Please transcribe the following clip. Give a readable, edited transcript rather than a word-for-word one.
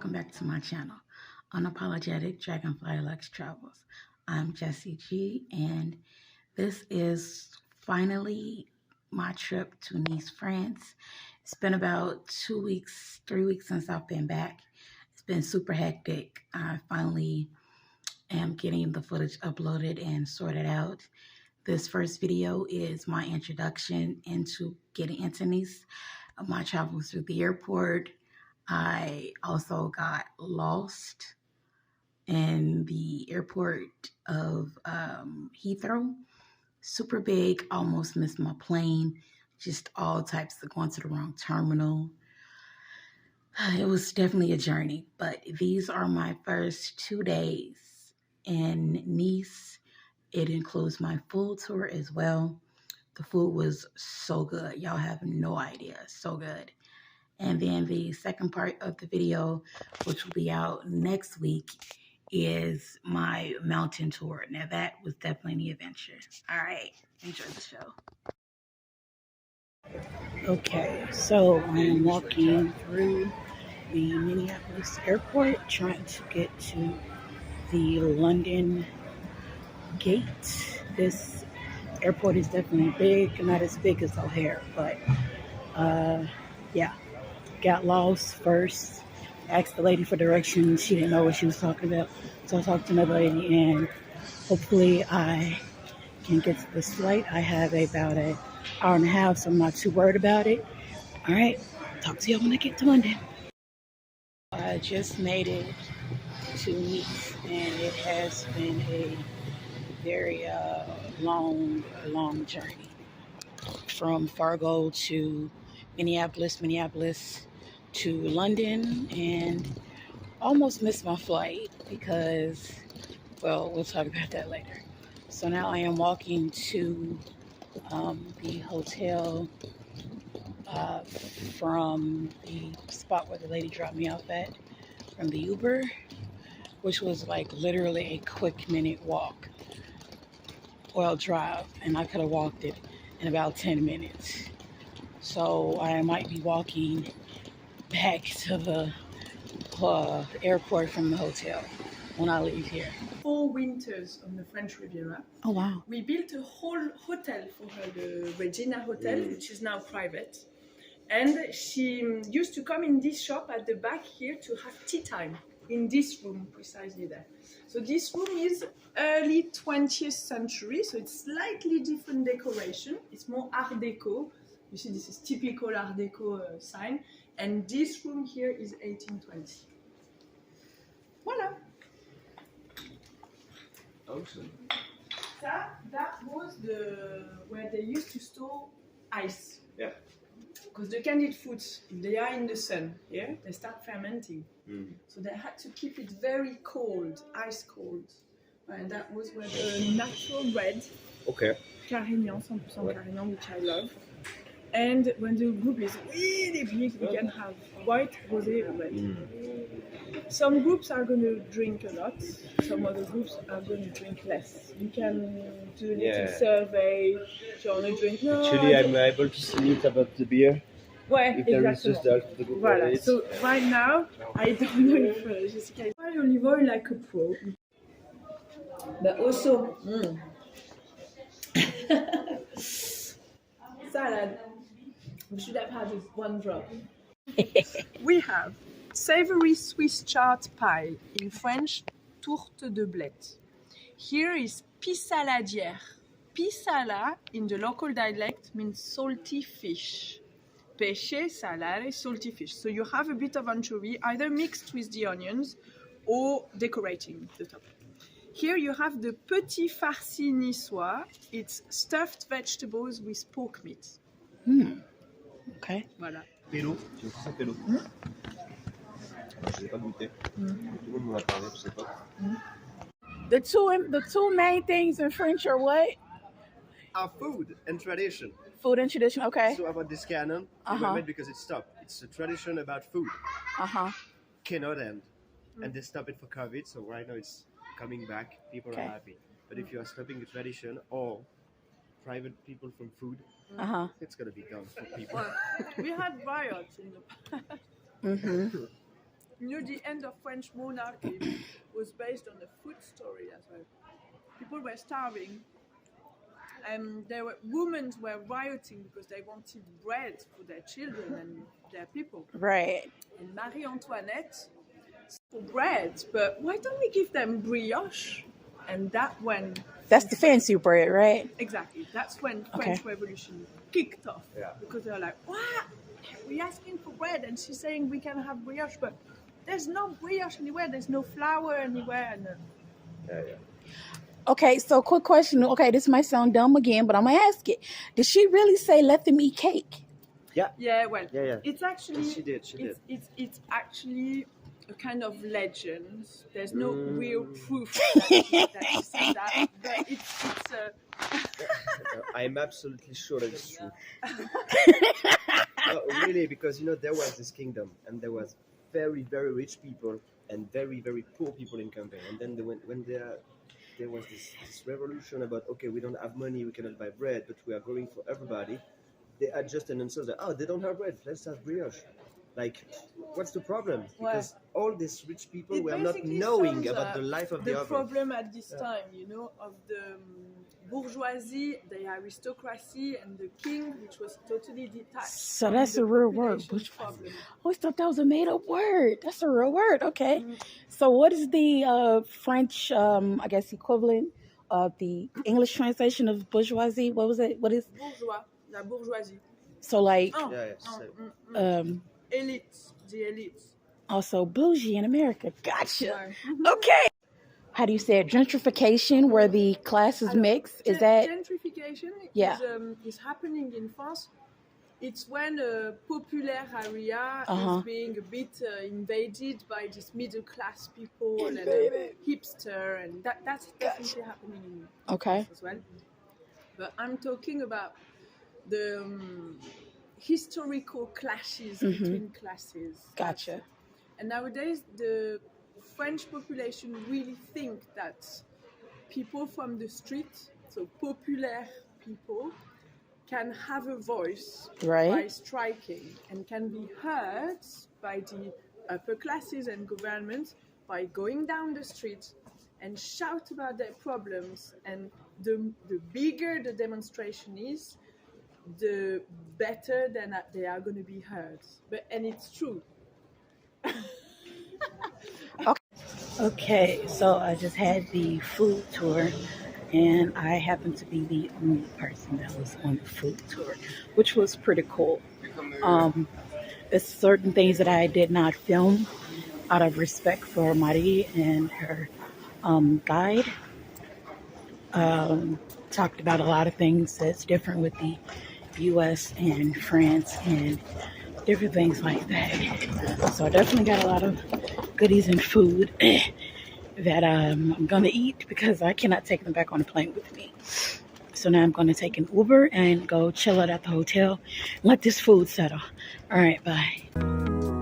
welcome back to my channel, Unapologetic Dragonfly Lux Travels. I'm Jessie G, and this is finally my trip to Nice, France. It's been about 2 weeks, 3 weeks since I've been back. It's been super hectic. I finally am getting the footage uploaded and sorted out. This first video is my introduction into getting into Nice, my travels through the airport. I also got lost in the airport of Heathrow. Super big, almost missed my plane. Just all types of going to the wrong terminal. It was definitely a journey, but these are my first 2 days in Nice. It includes my full tour as well. The food was so good. Y'all have no idea. So good. And then the second part of the video, which will be out next week, is my mountain tour. Now that was definitely an adventure. All right, enjoy the show. Okay, so I'm walking through the Minneapolis airport, trying to get to the London gate. This airport is definitely big, not as big as O'Hare, but yeah. Got lost first, asked the lady for directions. She didn't know what she was talking about. So I talked to another lady, and hopefully I can get to this flight. I have about an hour and a half, so I'm not too worried about it. All right, talk to y'all when I get to London. I just made it to Nice, and it has been a very long journey from Fargo to Minneapolis to London, and almost missed my flight because, well, we'll talk about that later. So now I am walking to the hotel from the spot where the lady dropped me off at from the Uber, which was like literally a quick minute walk, well, drive, and I could have walked it in about 10 minutes. So I might be walking back to the airport from the hotel when I leave here. 4 winters on the French Riviera. Oh wow. We built a whole hotel for her, the Regina Hotel, which is now private. And she used to come in this shop at the back here to have tea time, in this room, precisely there. So this room is early 20th century, so it's slightly different decoration. It's more Art Deco. You see, this is typical Art Deco sign. And this room here is 1820. Voilà. Awesome. That was where they used to store ice. Yeah. Because the candied fruits, if they are in the sun, yeah, they start fermenting. So they had to keep it very cold, ice cold. And that was where the natural red, Okay. Carignan, 100% Carignan, which I love. And when the group is really big, we can have white, rosé, red. Some groups are going to drink a lot, some other groups are going to drink less. You can do a little survey if you want to drink. No, Actually, I'm able to see it about the beer. Ouais, if there is just the group. Voilà, so right now, I don't know if Jessica is olive oil like a pro. But also, salad. We should have had one drop. We have savory Swiss chard pie, in French, tourte de blette. Here is pissaladière. Pissala, in the local dialect, means salty fish. Pêché, salare, salty fish. So you have a bit of anchovy, either mixed with the onions or decorating the top. Here you have the petit farci niçois. It's stuffed vegetables with pork meat. Okay. Voilà. Pélo, c'est aussi ça pélo. Je l'ai pas goûté. Tout le monde m'en a parlé, je sais pas. The two main things in French are what? Our food and tradition. Food and tradition. Okay. So about this canon, we were made because it stopped. It's a tradition about food. Cannot end. And they stopped it for COVID, so right now it's coming back. People are happy. But if you are stopping a tradition or private people from food, it's gonna be done for people. We had riots in the past. the end of French monarchy was based on a food story as well. People were starving, and women were rioting because they wanted bread for their children and their people. Right. And Marie Antoinette for bread, but why don't we give them brioche? And that's the fancy bread, right? Exactly. That's when French Revolution kicked off. Yeah. Because they're like, what? We're asking for bread, and she's saying we can have brioche, but there's no brioche anywhere. There's no flour anywhere. And Okay, so quick question. Okay, this might sound dumb again, but I'm gonna ask it. Did she really say let them eat cake? Yeah. Well, Yeah. it's actually She did. It's actually a kind of legend. There's no real proof that she said that, but it's I'm absolutely sure that it's true. No, really, because there was this kingdom, and there was very, very rich people and very, very poor people in Campaign. And then when there was this revolution about, okay, we don't have money, we cannot buy bread, but we are going for everybody. They had just an answer that, they don't have bread, let's have brioche. Like, what's the problem? Because all these rich people were not knowing about the life of the oven. The problem at this time, of the bourgeoisie, the aristocracy, and the king, which was totally detached. So that's a real word. I always thought that was a made-up word. That's a real word. Okay. So what is the French, I guess, equivalent of the English translation of bourgeoisie? What was it? What is? Bourgeois, la bourgeoisie. So like, Elites, the elites. Also bougie in America. Gotcha. Okay. How do you say it? Gentrification, where the classes mix. Is that gentrification? Yeah. Is happening in France. It's when a popular area is being a bit invaded by these middle class people and hipster, and that's definitely happening in France as well. But I'm talking about the historical clashes between classes. Gotcha. And nowadays, the French population really think that people from the street, so popular people, can have a voice by striking and can be heard by the upper classes and government by going down the street and shout about their problems. And the bigger the demonstration is, the better than they are going to be heard. And it's true. Okay, so I just had the food tour, and I happened to be the only person that was on the food tour, which was pretty cool. There's certain things that I did not film out of respect for Marie and her guide. Talked about a lot of things that's different with the U.S. and France and different things like that. So I definitely got a lot of goodies and food that I'm going to eat because I cannot take them back on the plane with me. So now I'm going to take an Uber and go chill out at the hotel and let this food settle. All right, bye.